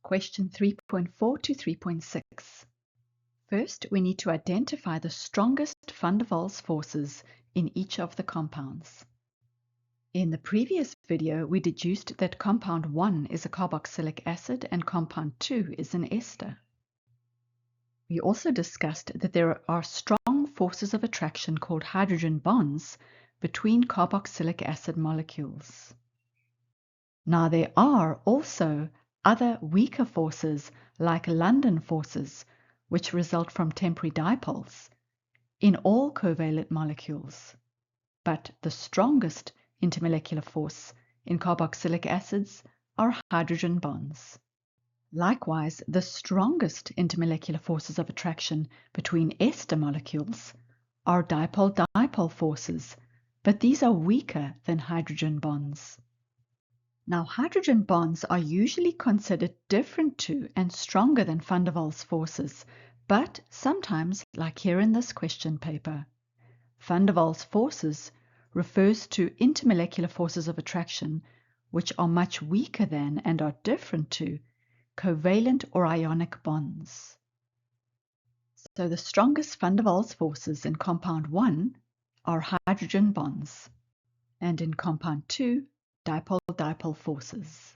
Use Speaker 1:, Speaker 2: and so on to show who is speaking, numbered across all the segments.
Speaker 1: Question 3.4 to 3.6. First, we need to identify the strongest van der Waals forces in each of the compounds. In the previous video, we deduced that compound 1 is a carboxylic acid and compound 2 is an ester. We also discussed that there are strong forces of attraction called hydrogen bonds between carboxylic acid molecules. Now, there are also other weaker forces like London forces, which result from temporary dipoles, in all covalent molecules. But the strongest intermolecular force in carboxylic acids are hydrogen bonds. Likewise, the strongest intermolecular forces of attraction between ester molecules are dipole-dipole forces, but these are weaker than hydrogen bonds. Now, hydrogen bonds are usually considered different to and stronger than van der Waals forces, but sometimes, like here in this question paper, van der Waals forces refers to intermolecular forces of attraction which are much weaker than and are different to covalent or ionic bonds. So the strongest van der Waals forces in compound 1 are hydrogen bonds, and in compound 2, dipole-dipole forces.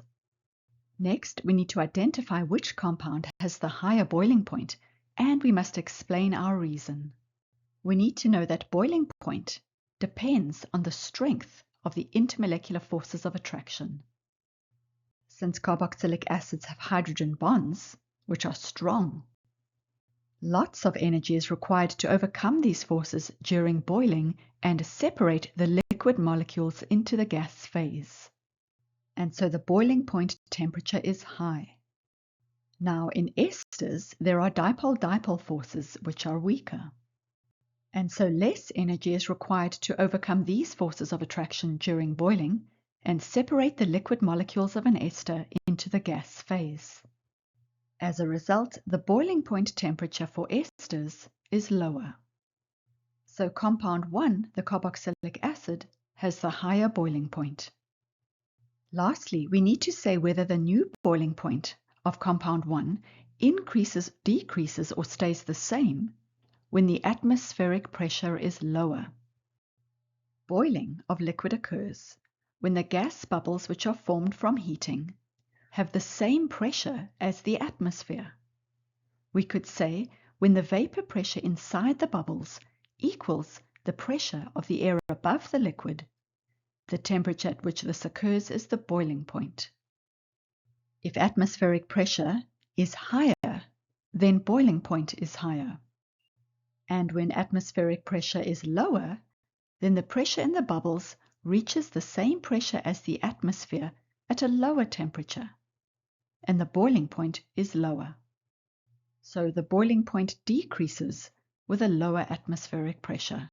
Speaker 1: Next, we need to identify which compound has the higher boiling point, and we must explain our reason. We need to know that boiling point depends on the strength of the intermolecular forces of attraction. Since carboxylic acids have hydrogen bonds, which are strong, lots of energy is required to overcome these forces during boiling and separate the liquid molecules into the gas phase. And so the boiling point temperature is high. Now, in esters, there are dipole-dipole forces which are weaker. And so less energy is required to overcome these forces of attraction during boiling and separate the liquid molecules of an ester into the gas phase. As a result, the boiling point temperature for esters is lower. So compound 1, the carboxylic acid, has the higher boiling point. Lastly, we need to say whether the new boiling point of compound 1 increases, decreases, or stays the same when the atmospheric pressure is lower. Boiling of liquid occurs when the gas bubbles which are formed from heating have the same pressure as the atmosphere. We could say when the vapor pressure inside the bubbles equals the pressure of the air above the liquid, the temperature at which this occurs is the boiling point. If atmospheric pressure is higher, then boiling point is higher. And when atmospheric pressure is lower, then the pressure in the bubbles reaches the same pressure as the atmosphere at a lower temperature, and the boiling point is lower. So the boiling point decreases with a lower atmospheric pressure.